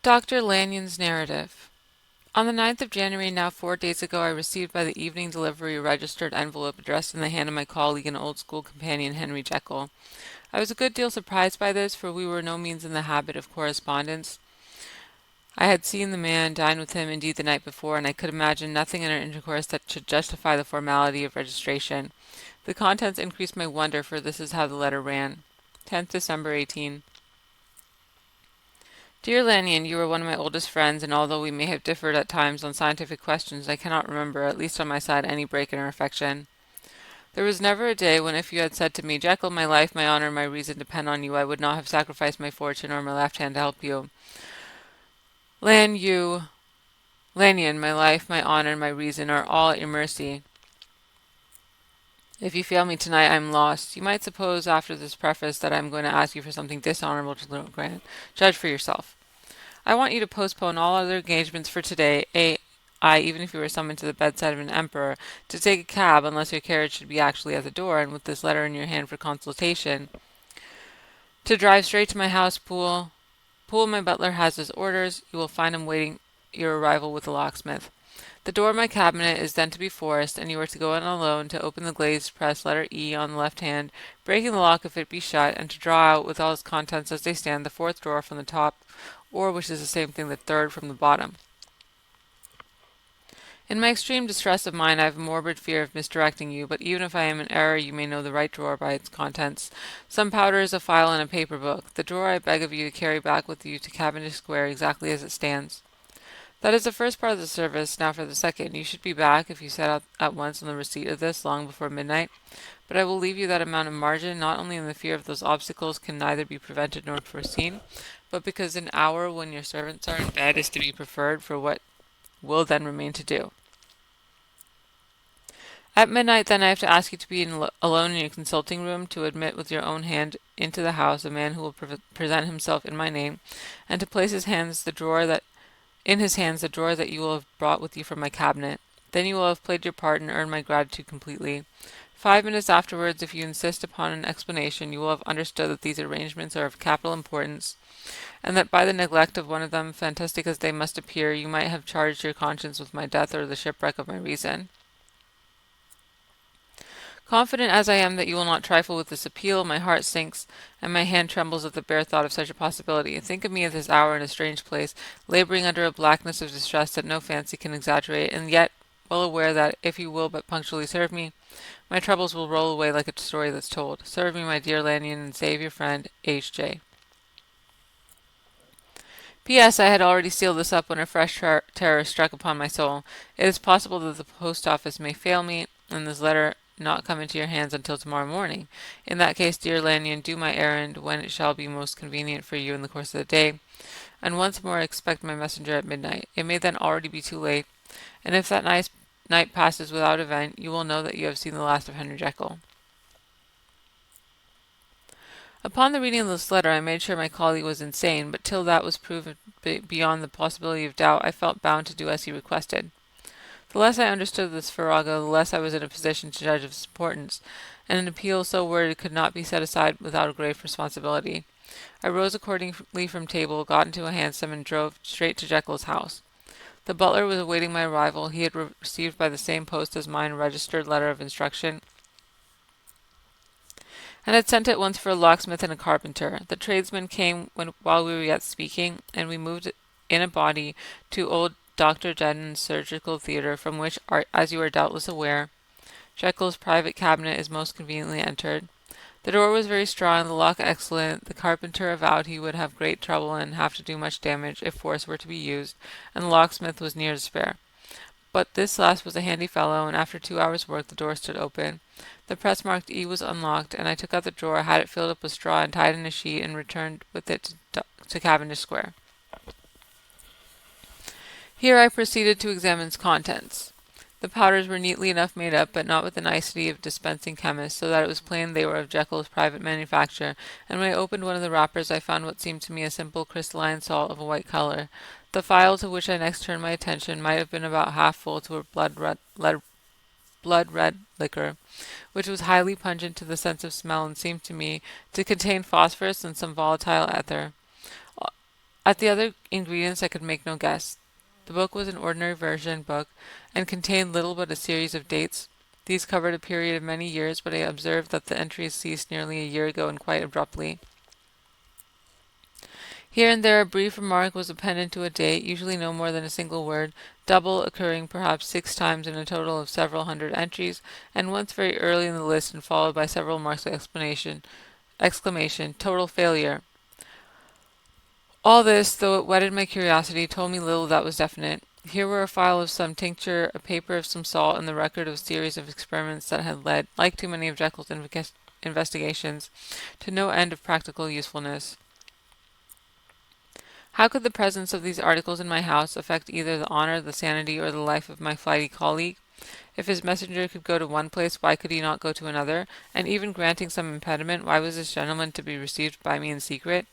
Dr. Lanyon's Narrative. On the 9th of January, now 4 days ago, I received by the evening delivery a registered envelope addressed in the hand of my colleague and old school companion, Henry Jekyll. I was a good deal surprised by this, for we were no means in the habit of correspondence. I had seen the man, dined with him indeed the night before, and I could imagine nothing in our intercourse that should justify the formality of registration. The contents increased my wonder, for this is how the letter ran. 10th December 18. Dear Lanyon, you are one of my oldest friends, and although we may have differed at times on scientific questions, I cannot remember, at least on my side, any break in our affection. There was never a day when if you had said to me, Jekyll, my life, my honor, my reason depend on you, I would not have sacrificed my fortune or my left hand to help you. Lanyon, my life, my honor, my reason are all at your mercy. If you fail me tonight, I am lost. You might suppose after this preface that I am going to ask you for something dishonorable to grant. Judge for yourself. I want you to postpone all other engagements for today, even if you were summoned to the bedside of an emperor, to take a cab unless your carriage should be actually at the door, and with this letter in your hand for consultation, to drive straight to my house. Poole, my butler, has his orders. You will find him waiting your arrival with the locksmith. The door of my cabinet is then to be forced, and you are to go in alone to open the glazed press letter E on the left hand, breaking the lock if it be shut, and to draw out, with all its contents as they stand, the fourth drawer from the top, or, which is the same thing, the third from the bottom. In my extreme distress of mind, I have a morbid fear of misdirecting you, but even if I am in error, you may know the right drawer by its contents. Some powder is a file and a paper book. The drawer I beg of you to carry back with you to Cavendish Square exactly as it stands. That is the first part of the service. Now for the second. You should be back, if you set out at once on the receipt of this, long before midnight. But I will leave you that amount of margin, not only in the fear of those obstacles can neither be prevented nor foreseen, but because an hour when your servants are in bed is to be preferred for what will then remain to do. At midnight, then, I have to ask you to be alone in your consulting room, to admit with your own hand into the house a man who will present himself in my name, and to place in his hands the drawer that you will have brought with you from my cabinet. Then you will have played your part and earned my gratitude completely. 5 minutes afterwards, if you insist upon an explanation, you will have understood that these arrangements are of capital importance, and that by the neglect of one of them, fantastic as they must appear, you might have charged your conscience with my death or the shipwreck of my reason. Confident as I am that you will not trifle with this appeal, my heart sinks, and my hand trembles at the bare thought of such a possibility. Think of me at this hour in a strange place, laboring under a blackness of distress that no fancy can exaggerate, and yet well aware that, if you will but punctually serve me, my troubles will roll away like a story that's told. Serve me, my dear Lanyon, and save your friend, H.J. P.S. I had already sealed this up when a fresh terror struck upon my soul. It is possible that the post office may fail me, and this letter not come into your hands until tomorrow morning. In that case, dear Lanyon, do my errand when it shall be most convenient for you in the course of the day, and once more expect my messenger at midnight. It may then already be too late, and if that night passes without event, you will know that you have seen the last of Henry Jekyll. Upon the reading of this letter, I made sure my colleague was insane, but till that was proved beyond the possibility of doubt, I felt bound to do as he requested. The less I understood this farrago, the less I was in a position to judge of its importance, and an appeal so worded could not be set aside without a grave responsibility. I rose accordingly from table, got into a hansom, and drove straight to Jekyll's house. The butler was awaiting my arrival. He had received by the same post as mine a registered letter of instruction, and had sent at once for a locksmith and a carpenter. The tradesmen came while we were yet speaking, and we moved in a body to old Dr. Jeddon's surgical theatre, from which, as you are doubtless aware, Jekyll's private cabinet is most conveniently entered. The door was very strong, the lock excellent. The carpenter avowed he would have great trouble and have to do much damage if force were to be used, and the locksmith was near despair. But this last was a handy fellow, and after 2 hours' work the door stood open. The press marked E was unlocked, and I took out the drawer, had it filled up with straw and tied in a sheet, and returned with it to Cavendish Square. Here I proceeded to examine its contents. The powders were neatly enough made up, but not with the nicety of dispensing chemists, so that it was plain they were of Jekyll's private manufacture, and when I opened one of the wrappers I found what seemed to me a simple crystalline salt of a white color. The phial to which I next turned my attention might have been about half full to a blood-red liquor, which was highly pungent to the sense of smell and seemed to me to contain phosphorus and some volatile ether. At the other ingredients I could make no guess. The book was an ordinary version book, and contained little but a series of dates. These covered a period of many years, but I observed that the entries ceased nearly a year ago and quite abruptly. Here and there a brief remark was appended to a date, usually no more than a single word, double occurring perhaps 6 times in a total of several hundred entries, and once very early in the list and followed by several marks of exclamation, total failure. All this, though it whetted my curiosity, told me little that was definite. Here were a phial of some tincture, a paper of some salt, and the record of a series of experiments that had led, like too many of Jekyll's investigations, to no end of practical usefulness. How could the presence of these articles in my house affect either the honor, the sanity, or the life of my flighty colleague? If his messenger could go to one place, why could he not go to another? And even granting some impediment, why was this gentleman to be received by me in secret?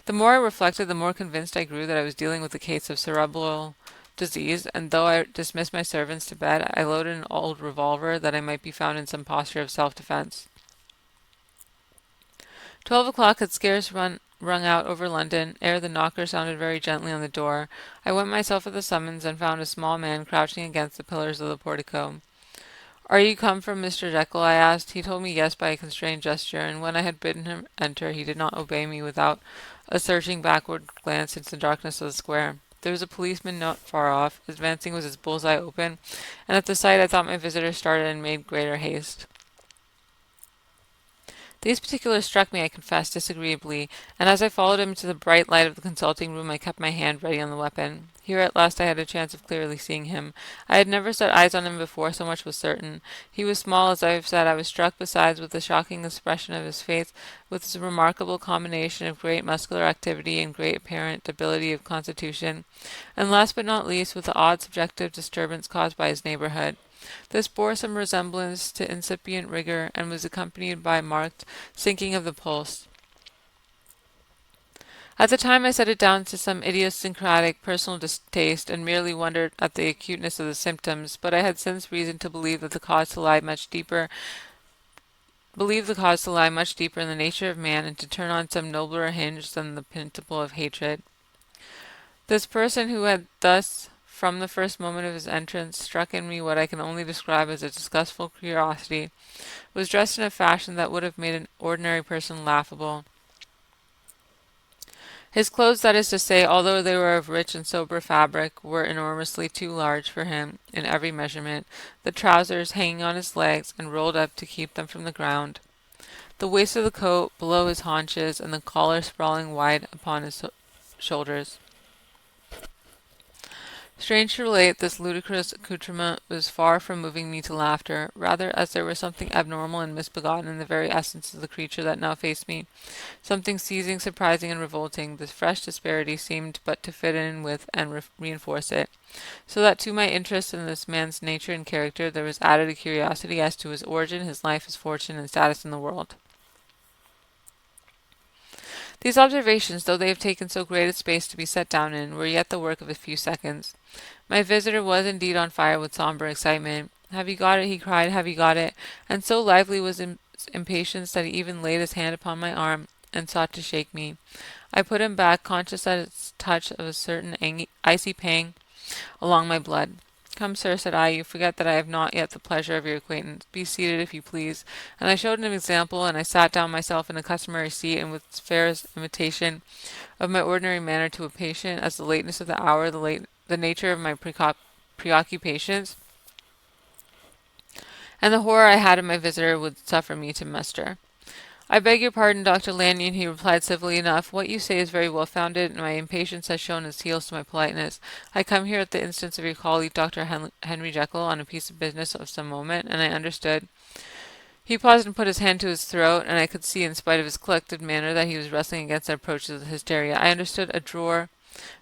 The more I reflected, the more convinced I grew that I was dealing with a case of cerebral disease, and though I dismissed my servants to bed, I loaded an old revolver that I might be found in some posture of self-defence. 12 o'clock had scarce rung out over London, ere the knocker sounded very gently on the door. I went myself at the summons, and found a small man crouching against the pillars of the portico. "Are you come from Mr. Jekyll?" I asked. He told me yes by a constrained gesture, and when I had bidden him enter, he did not obey me without a searching backward glance into the darkness of the square. There was a policeman not far off, advancing with his bull's-eye open, and at the sight I thought my visitor started and made greater haste. These particulars struck me, I confess, disagreeably, and as I followed him into the bright light of the consulting room I kept my hand ready on the weapon. Here at last I had a chance of clearly seeing him. I had never set eyes on him before, so much was certain. He was small, as I have said. I was struck besides with the shocking expression of his face, with its remarkable combination of great muscular activity and great apparent debility of constitution, and last but not least with the odd subjective disturbance caused by his neighbourhood. This bore some resemblance to incipient rigour, and was accompanied by marked sinking of the pulse. At the time I set it down to some idiosyncratic personal distaste, and merely wondered at the acuteness of the symptoms, but I had since reason to believe the cause to lie much deeper in the nature of man, and to turn on some nobler hinge than the principle of hatred. This person, who had thus from the first moment of his entrance struck in me what I can only describe as a disgustful curiosity, was dressed in a fashion that would have made an ordinary person laughable. His clothes, that is to say, although they were of rich and sober fabric, were enormously too large for him in every measurement, the trousers hanging on his legs and rolled up to keep them from the ground, the waist of the coat below his haunches, and the collar sprawling wide upon his shoulders. Strange to relate, this ludicrous accoutrement was far from moving me to laughter, rather as there was something abnormal and misbegotten in the very essence of the creature that now faced me, something seizing, surprising, and revolting. This fresh disparity seemed but to fit in with and reinforce it, so that to my interest in this man's nature and character there was added a curiosity as to his origin, his life, his fortune, and status in the world. These observations, though they have taken so great a space to be set down in, were yet the work of a few seconds. My visitor was indeed on fire with sombre excitement. "Have you got it?" he cried. "Have you got it?" And so lively was his impatience that he even laid his hand upon my arm and sought to shake me. I put him back, conscious at its touch of a certain icy pang along my blood. "Come, sir," said I, "you forget that I have not yet the pleasure of your acquaintance. Be seated, if you please." And I showed him an example, and I sat down myself in a customary seat, and with fairest imitation of my ordinary manner to a patient, as the lateness of the hour, the nature of my preoccupations, and the horror I had of my visitor would suffer me to muster. "I beg your pardon, Dr. Lanyon," he replied civilly enough. "What you say is very well founded, and my impatience has shown its heels to my politeness. I come here at the instance of your colleague, Dr. Henry Jekyll, on a piece of business of some moment, and I understood—" He paused and put his hand to his throat, and I could see, in spite of his collected manner, that he was wrestling against the approaches of hysteria. "I understood a drawer—"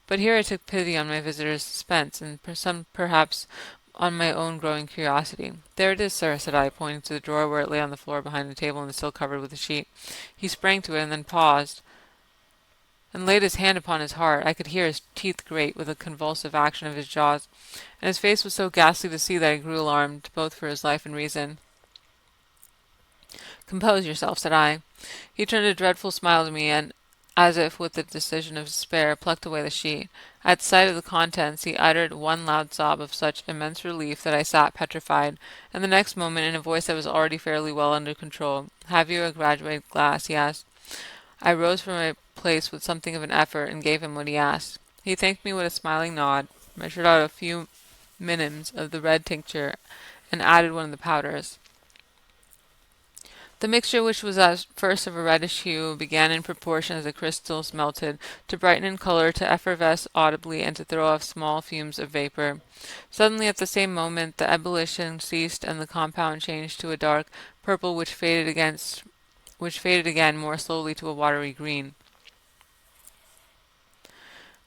But here I took pity on my visitor's suspense, and perhaps on my own growing curiosity. "There it is, sir," said I, pointing to the drawer where it lay on the floor behind the table and still covered with a sheet. He sprang to it, and then paused, and laid his hand upon his heart. I could hear his teeth grate with a convulsive action of his jaws, and his face was so ghastly to see that I grew alarmed, both for his life and reason. "Compose yourself," said I. He turned a dreadful smile to me, and as if with the decision of despair, plucked away the sheet. At sight of the contents, he uttered one loud sob of such immense relief that I sat petrified, and the next moment, in a voice that was already fairly well under control, "Have you a graduated glass?" he asked. I rose from my place with something of an effort and gave him what he asked. He thanked me with a smiling nod, measured out a few minims of the red tincture, and added one of the powders. The mixture, which was at first of a reddish hue, began in proportion as the crystals melted to brighten in color, to effervesce audibly, and to throw off small fumes of vapor. Suddenly, at the same moment, the ebullition ceased, and the compound changed to a dark purple, which faded again more slowly to a watery green.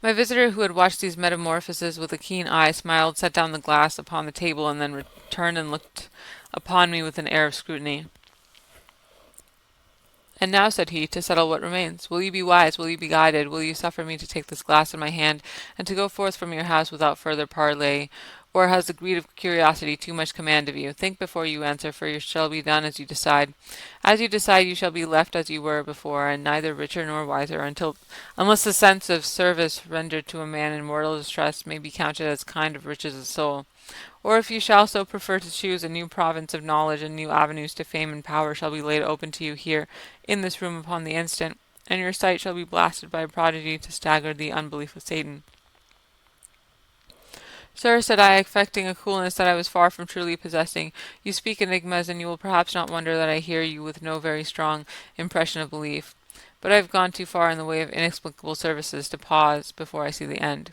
My visitor, who had watched these metamorphoses with a keen eye, smiled, set down the glass upon the table, and then returned and looked upon me with an air of scrutiny. "And now," said he, "to settle what remains. Will you be wise? Will you be guided? Will you suffer me to take this glass in my hand, and to go forth from your house without further parley? Or has the greed of curiosity too much command of you? Think before you answer, for you shall be done as you decide. As you decide, you shall be left as you were before, and neither richer nor wiser, unless the sense of service rendered to a man in mortal distress may be counted as kind of riches of soul. Or if you shall so prefer to choose, a new province of knowledge and new avenues to fame and power shall be laid open to you here, in this room upon the instant, and your sight shall be blasted by a prodigy to stagger the unbelief of Satan." "Sir," said I, affecting a coolness that I was far from truly possessing, "you speak enigmas, and you will perhaps not wonder that I hear you with no very strong impression of belief. But I have gone too far in the way of inexplicable services to pause before I see the end."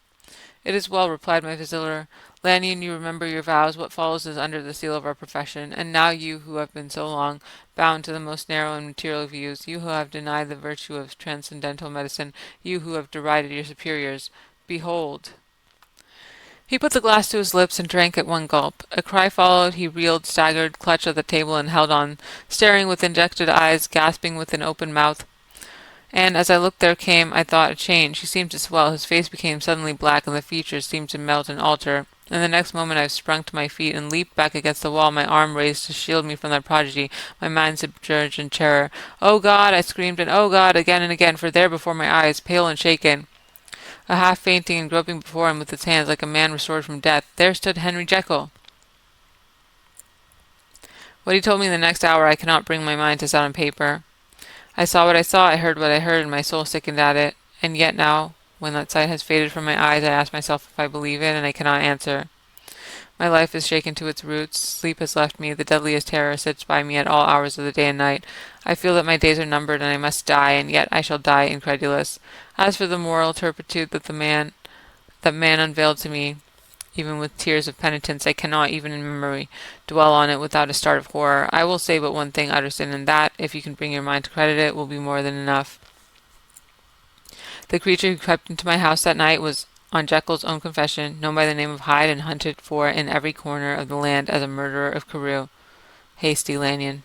"It is well," replied my visitor. "Lanyon, you remember your vows. What follows is under the seal of our profession. And now you who have been so long bound to the most narrow and material views, you who have denied the virtue of transcendental medicine, you who have derided your superiors, behold." He put the glass to his lips and drank at one gulp. A cry followed. He reeled, staggered, clutched at the table, and held on, staring with injected eyes, gasping with an open mouth. And as I looked there came, I thought, a change. He seemed to swell, his face became suddenly black, and the features seemed to melt and alter. And the next moment I sprung to my feet and leaped back against the wall, my arm raised to shield me from that prodigy, my mind submerged in terror. "Oh God!" I screamed, and "Oh God!" again and again, for there before my eyes, pale and shaken, a half fainting and groping before him with his hands like a man restored from death, there stood Henry Jekyll! What he told me the next hour I cannot bring my mind to set on paper. I saw what I saw, I heard what I heard, and my soul sickened at it. And yet now, when that sight has faded from my eyes, I ask myself if I believe it, and I cannot answer. My life is shaken to its roots. Sleep has left me. The deadliest terror sits by me at all hours of the day and night. I feel that my days are numbered, and I must die, and yet I shall die incredulous. As for the moral turpitude that man unveiled to me, even with tears of penitence, I cannot, even in memory, dwell on it without a start of horror. I will say but one thing, Utterson, and that, if you can bring your mind to credit it, will be more than enough. The creature who crept into my house that night was, on Jekyll's own confession, known by the name of Hyde, and hunted for in every corner of the land as a murderer of Carew. Hasty Lanyon.